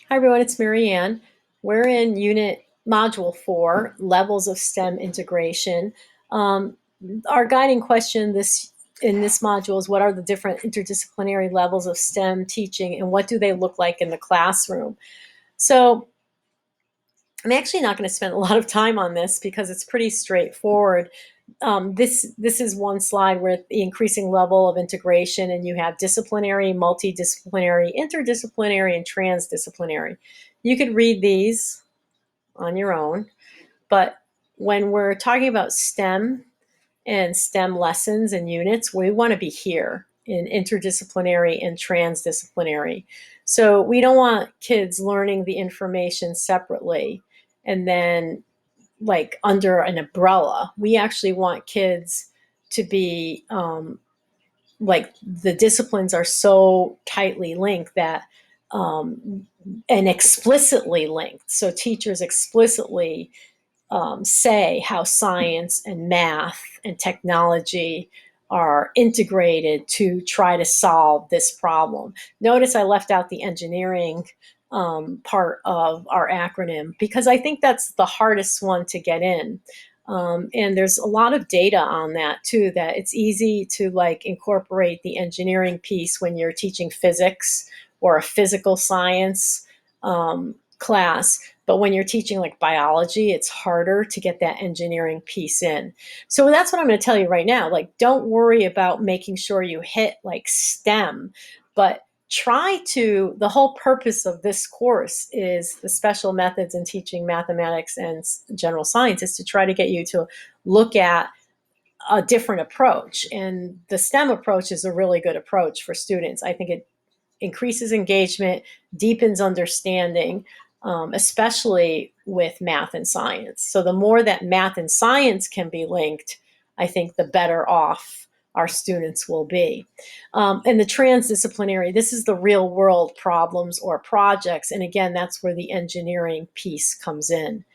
Hi everyone, it's Marianne. We're in unit module 4, levels of STEM integration. Um, our guiding question in this module is what are the different interdisciplinary levels of STEM teaching and what do they look like in the classroom? So I'm actually not going to spend a lot of time on this because it's pretty straightforward. This is one slide with the increasing level of integration, and you have disciplinary, multidisciplinary, interdisciplinary, and transdisciplinary. You could read these on your own, but when we're talking about STEM and STEM lessons and units, we want to be here in interdisciplinary and transdisciplinary. So we don't want kids learning the information separately and then like under an umbrella. We actually want kids to be like the disciplines are so tightly linked that and explicitly linked. So teachers explicitly say how science and math and technology are integrated to try to solve this problem. Notice I left out the engineering part of our acronym because I think that's the hardest one to get in. And there's a lot of data on that too, that it's easy to like incorporate the engineering piece when you're teaching physics or a physical science class. But when you're teaching like biology, it's harder to get that engineering piece in. So that's what I'm going to tell you right now. Like, don't worry about making sure you hit like STEM, but the whole purpose of this course is the special methods in teaching mathematics and general science is to try to get you to look at a different approach. And the STEM approach is a really good approach for students. I think it increases engagement, deepens understanding, especially with math and science. So the more that math and science can be linked, I think the better off our students will be. And the transdisciplinary, this is the real world problems or projects. And again, that's where the engineering piece comes in.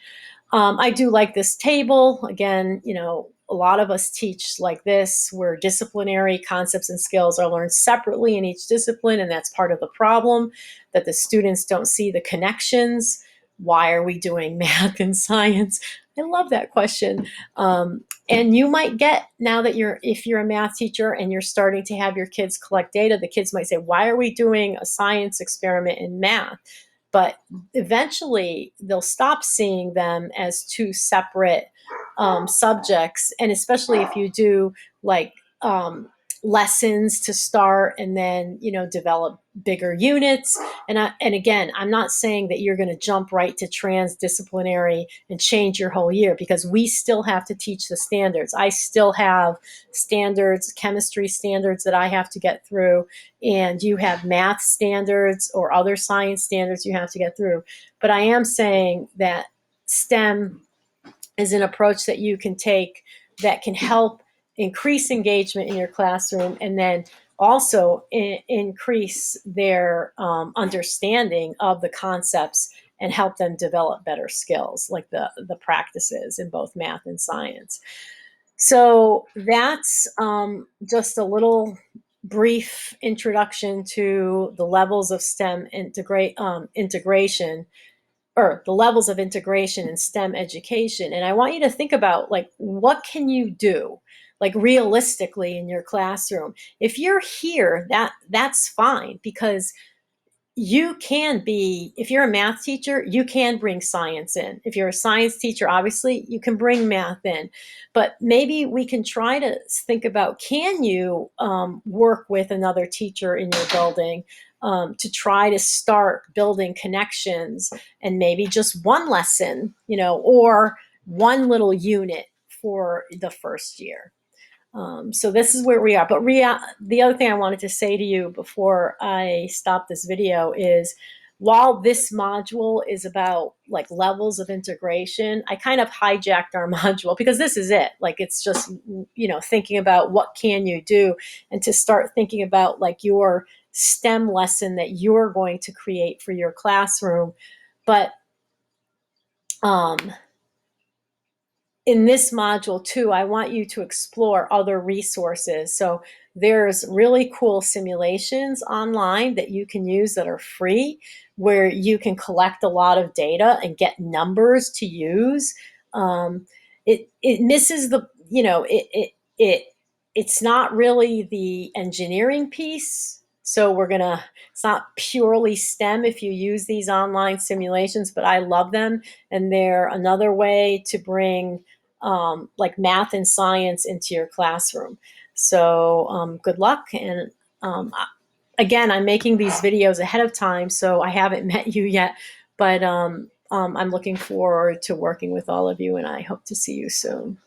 I do like this table. Again, a lot of us teach like this, where disciplinary concepts and skills are learned separately in each discipline, and that's part of the problem, that the students don't see the connections. Why are we doing math and science? I love that question. And you might get, now that if you're a math teacher and you're starting to have your kids collect data, the kids might say, why are we doing a science experiment in math? But eventually they'll stop seeing them as two separate subjects. And especially if you do like lessons to start and then, develop bigger units. And again, I'm not saying that you're going to jump right to transdisciplinary and change your whole year, because we still have to teach the standards. I still have standards, chemistry standards that I have to get through, and you have math standards or other science standards you have to get through. But I am saying that STEM is an approach that you can take that can help increase engagement in your classroom, and then also increase their understanding of the concepts and help them develop better skills, like the practices in both math and science. So that's just a little brief introduction to the levels of STEM integration, or the levels of integration in STEM education. And I want you to think about, like, what can you do, like, realistically in your classroom? If you're here, that's fine, because you can be, if you're a math teacher, you can bring science in. If you're a science teacher, obviously you can bring math in. But maybe we can try to think about, can you work with another teacher in your building to try to start building connections, and maybe just one lesson, or one little unit for the first year. So this is where we are. But the other thing I wanted to say to you before I stop this video is, while this module is about like levels of integration, I kind of hijacked our module, because this is it. Like, it's just, thinking about what can you do, and to start thinking about like your STEM lesson that you're going to create for your classroom. But in this module too, I want you to explore other resources. So there's really cool simulations online that you can use that are free, where you can collect a lot of data and get numbers to use. It misses the, it's not really the engineering piece. So it's not purely STEM if you use these online simulations, but I love them. And they're another way to bring like math and science into your classroom. So good luck. And um, again, I'm making these videos ahead of time, so I haven't met you yet, but I'm looking forward to working with all of you, and I hope to see you soon.